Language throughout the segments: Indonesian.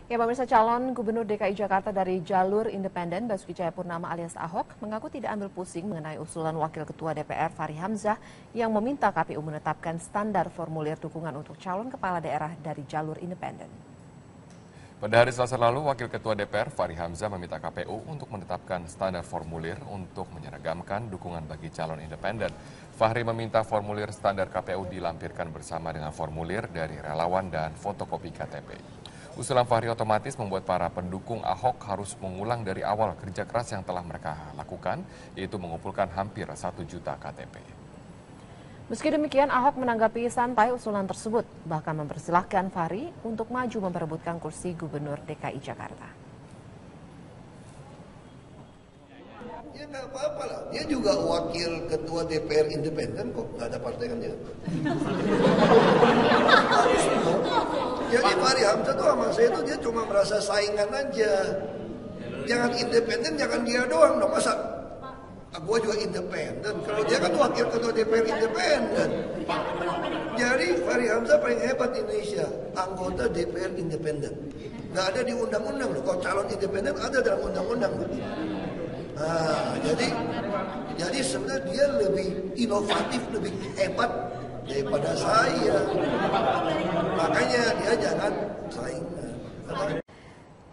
Ya, pemirsa, calon Gubernur DKI Jakarta dari jalur independen Basuki Cahayapurnama alias Ahok mengaku tidak ambil pusing mengenai usulan Wakil Ketua DPR Fachri Hamzah yang meminta KPU menetapkan standar formulir dukungan untuk calon kepala daerah dari jalur independen. Pada hari Selasa lalu, Wakil Ketua DPR Fachri Hamzah meminta KPU untuk menetapkan standar formulir untuk menyeragamkan dukungan bagi calon independen. Fachri meminta formulir standar KPU dilampirkan bersama dengan formulir dari relawan dan fotokopi KTP. Usulan Fachri otomatis membuat para pendukung Ahok harus mengulang dari awal kerja keras yang telah mereka lakukan, yaitu mengumpulkan hampir 1 juta KTP. Meski demikian, Ahok menanggapi santai usulan tersebut, bahkan mempersilahkan Fachri untuk maju memperebutkan kursi Gubernur DKI Jakarta. Ya nggak apa-apa lah, dia juga wakil ketua DPR independen kok, nggak ada partai kan dia. Jadi Fachri Hamzah tuh sama saya tuh dia cuma merasa saingan aja. Jangan independen, jangan dia doang dong, masa gua juga independen. Kalau dia kan wakil ketua DPR independen. Jadi Fachri Hamzah paling hebat di Indonesia, anggota DPR independen. Nggak ada di undang-undang loh, kalau calon independen ada dalam undang-undang loh. Nah, jadi sebenarnya dia lebih inovatif, lebih hebat daripada saya. Makanya dia jangan saingan.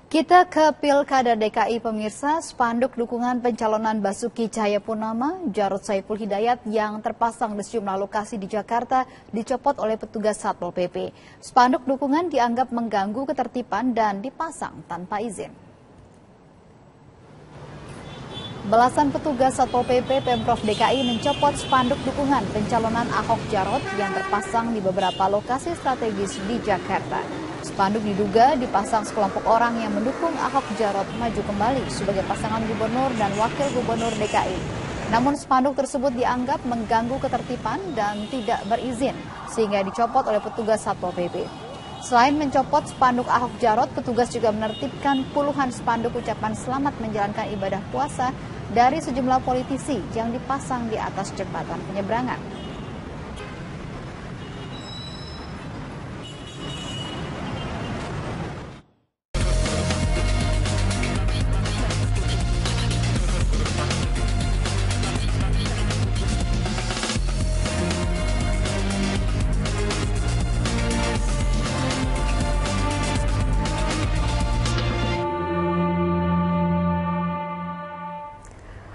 Kita ke Pilkada DKI, pemirsa. Spanduk dukungan pencalonan Basuki Cahayapurnama, Jarod Saiful Hidayat yang terpasang di sejumlah lokasi di Jakarta dicopot oleh petugas Satpol PP. Spanduk dukungan dianggap mengganggu ketertiban dan dipasang tanpa izin. Belasan petugas Satpol PP Pemprov DKI mencopot spanduk dukungan pencalonan Ahok Jarot yang terpasang di beberapa lokasi strategis di Jakarta. Spanduk diduga dipasang sekelompok orang yang mendukung Ahok Jarot maju kembali sebagai pasangan gubernur dan wakil gubernur DKI. Namun spanduk tersebut dianggap mengganggu ketertiban dan tidak berizin sehingga dicopot oleh petugas Satpol PP. Selain mencopot spanduk Ahok Jarot, petugas juga menertibkan puluhan spanduk ucapan selamat menjalankan ibadah puasa dari sejumlah politisi yang dipasang di atas jembatan penyeberangan.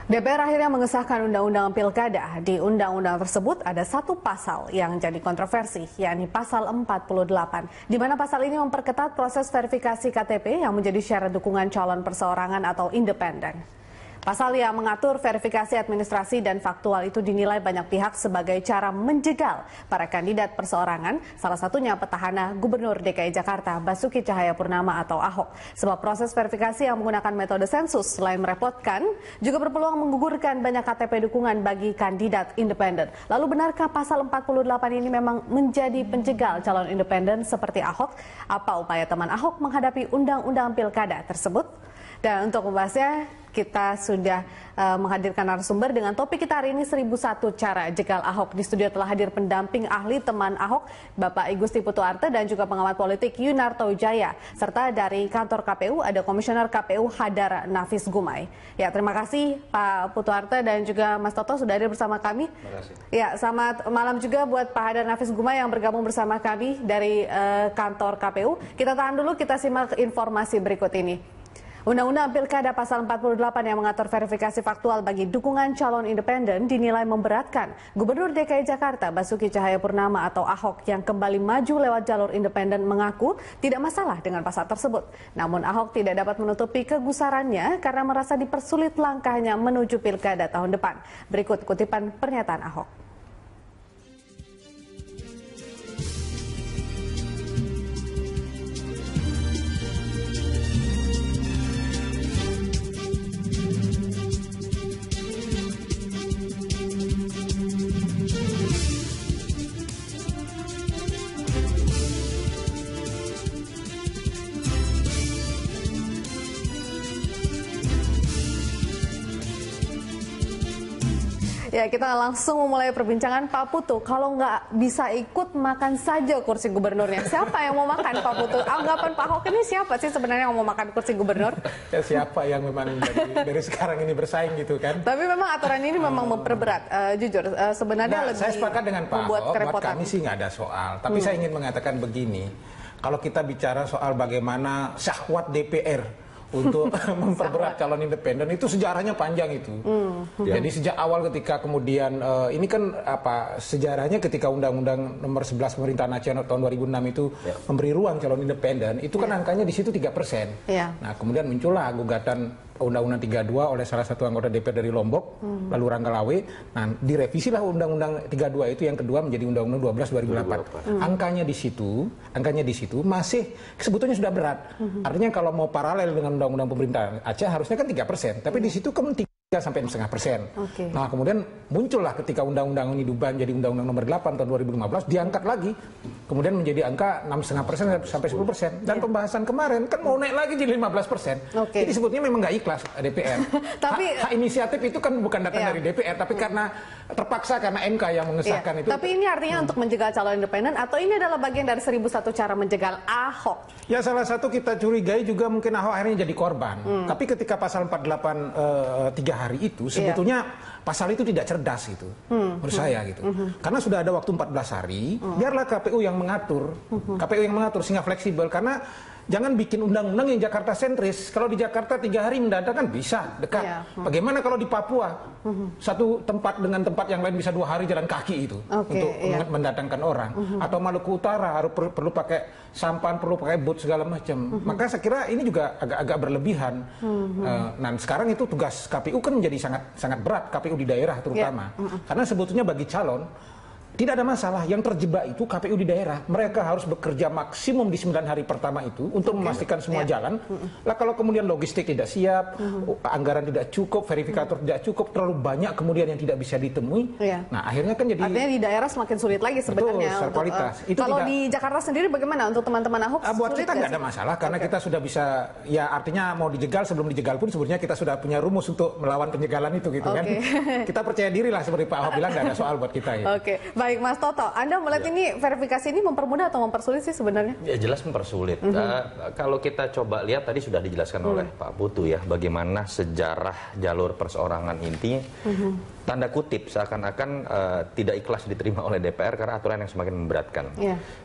DPR akhirnya mengesahkan Undang-Undang Pilkada. Di undang-undang tersebut ada satu pasal yang jadi kontroversi, yakni pasal 48, di mana pasal ini memperketat proses verifikasi KTP yang menjadi syarat dukungan calon perseorangan atau independen. Pasal yang mengatur verifikasi administrasi dan faktual itu dinilai banyak pihak sebagai cara menjegal para kandidat perseorangan, salah satunya petahana Gubernur DKI Jakarta Basuki Cahayapurnama atau Ahok. Sebab proses verifikasi yang menggunakan metode sensus selain merepotkan, juga berpeluang menggugurkan banyak KTP dukungan bagi kandidat independen. Lalu benarkah pasal 48 ini memang menjadi penjegal calon independen seperti Ahok? Apa upaya teman Ahok menghadapi Undang-Undang Pilkada tersebut? Dan untuk membahasnya, kita sudah menghadirkan narasumber dengan topik kita hari ini 1001 cara jegal Ahok. Di studio telah hadir pendamping ahli teman Ahok, Bapak Igusti Putuarte, dan juga pengamat politik Yunarto Wijaya. Serta dari kantor KPU ada Komisioner KPU Hadar Nafis Gumai. Ya, terima kasih Pak Putuarte dan juga Mas Toto sudah hadir bersama kami. Terima kasih. Ya, selamat malam juga buat Pak Hadar Nafis Gumai yang bergabung bersama kami dari kantor KPU. Kita tahan dulu, kita simak informasi berikut ini. Undang-Undang Pilkada pasal 48 yang mengatur verifikasi faktual bagi dukungan calon independen dinilai memberatkan Gubernur DKI Jakarta Basuki Cahayapurnama atau Ahok yang kembali maju lewat jalur independen mengaku tidak masalah dengan pasal tersebut. Namun Ahok tidak dapat menutupi kegusarannya karena merasa dipersulit langkahnya menuju Pilkada tahun depan. Berikut kutipan pernyataan Ahok. Ya, kita langsung memulai perbincangan. Pak Putu, kalau nggak bisa ikut, makan saja kursi gubernurnya. Siapa yang mau makan, Pak Putu? Anggapan Pak Ahok ini siapa sih sebenarnya yang mau makan kursi gubernur? Ya, siapa yang memang dari sekarang ini bersaing gitu kan? Tapi memang aturan ini memang memperberat. Jujur, sebenarnya lebih saya sepakat dengan Pak membuat Ahok, buat kerepotan. kami sih nggak ada soal. Tapi saya ingin mengatakan begini, kalau kita bicara soal bagaimana syahwat DPR untuk memperberat calon independen, itu sejarahnya panjang itu. Jadi sejak awal ketika kemudian ini kan sejarahnya ketika Undang-Undang Nomor 11 Pemerintahan Nasional tahun 2006 itu memberi ruang calon independen, itu kan angkanya di situ 3%. Nah, kemudian muncullah gugatan Undang-Undang 32 oleh salah satu anggota DPR dari Lombok, lalu Rangga Lawe. Nah, direvisilah Undang-Undang 32 itu yang kedua menjadi Undang-Undang 12 2008. Angkanya di situ masih sebetulnya sudah berat. Artinya kalau mau paralel dengan Undang-Undang Pemerintahan Aceh harusnya kan 3%, tapi di situ kan 3,5%. Nah, kemudian muncullah ketika undang-undang ini diubah menjadi Undang-Undang Nomor 8 tahun 2015, diangkat lagi, kemudian menjadi angka 6,5% sampai 10%. Dan pembahasan kemarin kan mau naik lagi jadi 15%. Jadi sebetulnya memang nggak ikhlas DPR. Tapi hak inisiatif itu kan bukan datang dari DPR, tapi karena terpaksa karena MK yang mengesahkan itu. Tapi ini artinya untuk menjegal calon independen, atau ini adalah bagian dari 1001 cara menjegal Ahok? Ya, salah satu kita curigai juga mungkin Ahok akhirnya jadi korban. Tapi ketika pasal 48 3 hari itu sebetulnya pasal itu tidak cerdas gitu, menurut saya gitu. Karena sudah ada waktu 14 hari, biarlah KPU yang mengatur, sehingga fleksibel. Karena jangan bikin undang-undang yang Jakarta sentris. Kalau di Jakarta 3 hari mendadak kan bisa dekat. Bagaimana kalau di Papua satu tempat dengan tempat yang lain bisa 2 hari jalan kaki itu untuk mendatangkan orang. Atau Maluku Utara harus perlu pakai sampan, perlu pakai boot segala macam. Maka saya kira ini juga agak berlebihan. Nah, sekarang itu tugas KPU kan menjadi sangat berat, KPU di daerah terutama. Karena sebetulnya bagi calon tidak ada masalah, yang terjebak itu KPU di daerah. Mereka harus bekerja maksimum di 9 hari pertama itu untuk memastikan semua jalan. Lah kalau kemudian logistik tidak siap, anggaran tidak cukup, verifikator tidak cukup, terlalu banyak kemudian yang tidak bisa ditemui. Nah, akhirnya kan jadi... Artinya di daerah semakin sulit lagi sebenarnya. Betul, untuk, kualitas. Itu kalau tidak, di Jakarta sendiri bagaimana untuk teman-teman Ahok? buat kita nggak ada masalah, karena kita sudah bisa, ya artinya mau dijegal, sebelum dijegal pun sebenarnya kita sudah punya rumus untuk melawan penjegalan itu gitu kan. Kita percaya diri lah, seperti Pak Ahok bilang, nggak ada soal buat kita ya. Baik, Mas Toto, Anda melihat ini verifikasi ini mempermudah atau mempersulit sih sebenarnya? Ya, jelas mempersulit. Kalau kita coba lihat tadi sudah dijelaskan oleh Pak Putu ya, bagaimana sejarah jalur perseorangan inti, tanda kutip seakan-akan tidak ikhlas diterima oleh DPR karena aturan yang semakin memberatkan.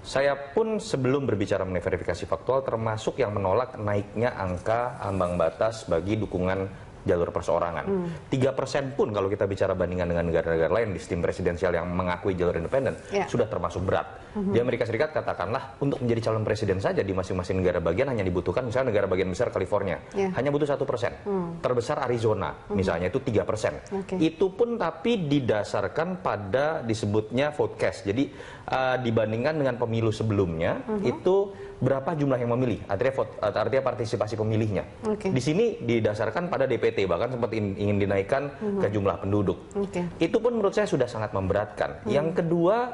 Saya pun sebelum berbicara mengenai verifikasi faktual termasuk yang menolak naiknya angka ambang batas bagi dukungan jalur perseorangan. 3% pun kalau kita bicara bandingan dengan negara-negara lain di sistem presidensial yang mengakui jalur independen sudah termasuk berat. Di Amerika Serikat katakanlah untuk menjadi calon presiden saja di masing-masing negara bagian hanya dibutuhkan, misalnya negara bagian besar California hanya butuh 1%. Terbesar Arizona misalnya itu 3%. Itu pun tapi didasarkan pada disebutnya vote cast. Jadi dibandingkan dengan pemilu sebelumnya itu berapa jumlah yang memilih, artinya partisipasi pemilihnya. Di sini didasarkan pada DPT, bahkan sempat ingin dinaikkan ke jumlah penduduk. Itu pun menurut saya sudah sangat memberatkan. Yang kedua,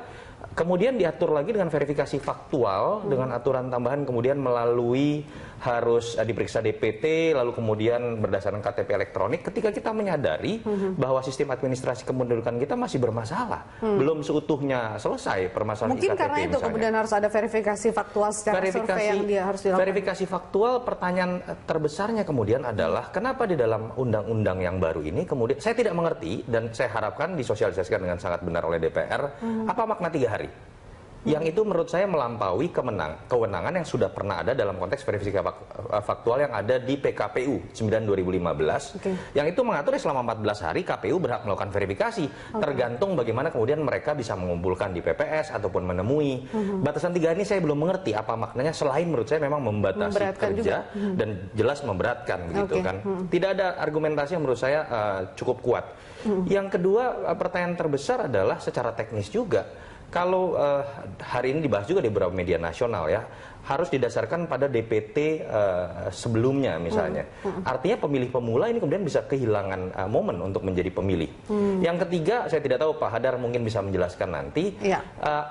kemudian diatur lagi dengan verifikasi faktual, dengan aturan tambahan kemudian melalui harus diperiksa DPT, lalu kemudian berdasarkan KTP elektronik, ketika kita menyadari bahwa sistem administrasi kependudukan kita masih bermasalah, belum seutuhnya selesai permasalahan mungkin IKTP karena itu misalnya. Kemudian harus ada verifikasi faktual secara survei yang dia harus dilakukan. Verifikasi faktual, pertanyaan terbesarnya kemudian adalah kenapa di dalam undang-undang yang baru ini kemudian saya tidak mengerti, dan saya harapkan disosialisasikan dengan sangat benar oleh DPR, apa makna 3 hari? Yang itu menurut saya melampaui kewenangan yang sudah pernah ada dalam konteks verifikasi faktual yang ada di PKPU 9/2015, yang itu mengatur selama 14 hari KPU berhak melakukan verifikasi, tergantung bagaimana kemudian mereka bisa mengumpulkan di PPS ataupun menemui. Batasan 3 ini saya belum mengerti apa maknanya, selain menurut saya memang membatasi kerja dan jelas memberatkan begitu kan. Tidak ada argumentasi yang menurut saya cukup kuat. Yang kedua, pertanyaan terbesar adalah secara teknis juga. Kalau hari ini dibahas juga di beberapa media nasional ya, harus didasarkan pada DPT sebelumnya misalnya. Artinya pemilih pemula ini kemudian bisa kehilangan momen untuk menjadi pemilih. Yang ketiga, saya tidak tahu Pak Hadar mungkin bisa menjelaskan nanti,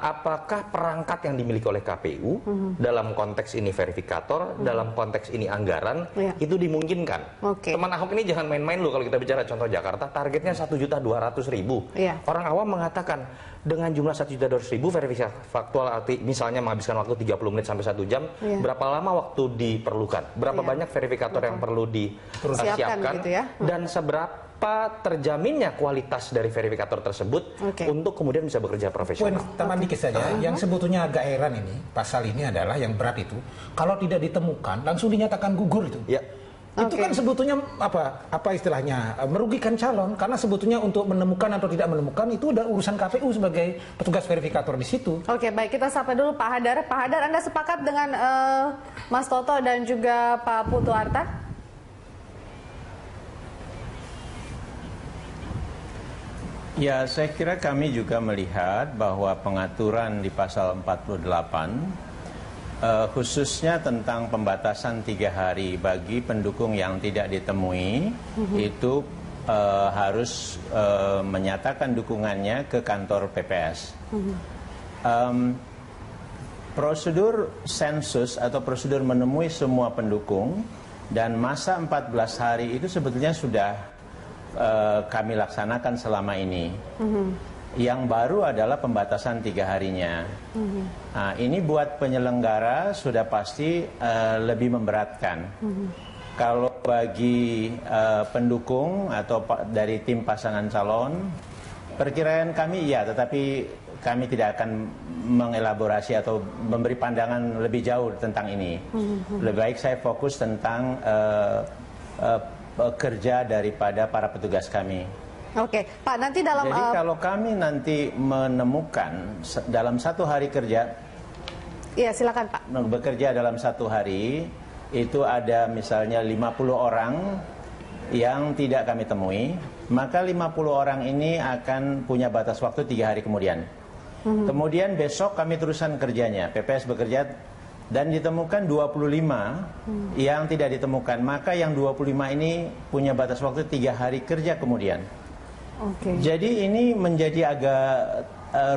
apakah perangkat yang dimiliki oleh KPU dalam konteks ini verifikator, dalam konteks ini anggaran, itu dimungkinkan. Teman Ahok ini jangan main-main loh kalau kita bicara contoh Jakarta, targetnya 1.200.000. Orang awam mengatakan, dengan jumlah 1.200.000 verifikasi faktual arti misalnya menghabiskan waktu 30 menit sampai 1 jam, berapa lama waktu diperlukan? Berapa banyak verifikator yang perlu disiapkan? Gitu ya? Dan seberapa terjaminnya kualitas dari verifikator tersebut untuk kemudian bisa bekerja profesional? Tambahan dikit saja, yang sebetulnya agak heran ini, pasal ini adalah yang berat itu, kalau tidak ditemukan langsung dinyatakan gugur itu. Itu kan sebetulnya apa istilahnya merugikan calon, karena sebetulnya untuk menemukan atau tidak menemukan itu udah urusan KPU sebagai petugas verifikator di situ. Oke, baik, kita sapa dulu Pak Hadar. Pak Hadar, Anda sepakat dengan Mas Toto dan juga Pak Putu Arta? Ya, saya kira kami juga melihat bahwa pengaturan di pasal 48 khususnya tentang pembatasan 3 hari bagi pendukung yang tidak ditemui, itu harus menyatakan dukungannya ke kantor PPS. Prosedur sensus atau prosedur menemui semua pendukung dan masa 14 hari itu sebetulnya sudah kami laksanakan selama ini. Yang baru adalah pembatasan 3 harinya. Nah, ini buat penyelenggara sudah pasti lebih memberatkan. Kalau bagi pendukung atau dari tim pasangan calon, perkiraan kami ya, tetapi kami tidak akan mengelaborasi atau memberi pandangan lebih jauh tentang ini. Lebih baik saya fokus tentang kerja daripada para petugas kami. Oke, Pak, nanti dalam... Jadi kalau kami nanti menemukan dalam 1 hari kerja... Iya, silakan Pak. Bekerja dalam 1 hari, itu ada misalnya 50 orang yang tidak kami temui, maka 50 orang ini akan punya batas waktu 3 hari kemudian. Kemudian besok kami teruskan kerjanya, PPS bekerja, dan ditemukan 25 yang tidak ditemukan, maka yang 25 ini punya batas waktu 3 hari kerja kemudian. Jadi ini menjadi agak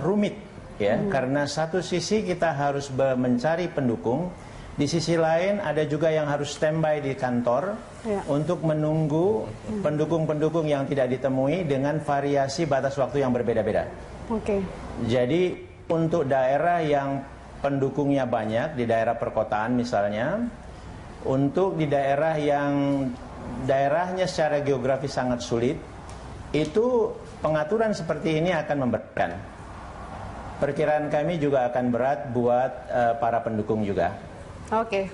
rumit ya, karena satu sisi kita harus mencari pendukung, di sisi lain ada juga yang harus standby di kantor untuk menunggu pendukung-pendukung yang tidak ditemui dengan variasi batas waktu yang berbeda-beda. Jadi untuk daerah yang pendukungnya banyak, di daerah perkotaan misalnya, untuk di daerah yang daerahnya secara geografis sangat sulit, itu pengaturan seperti ini akan memberatkan. Perkiraan kami juga akan berat buat para pendukung juga. Oke.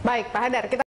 Baik, Pak Hadar, kita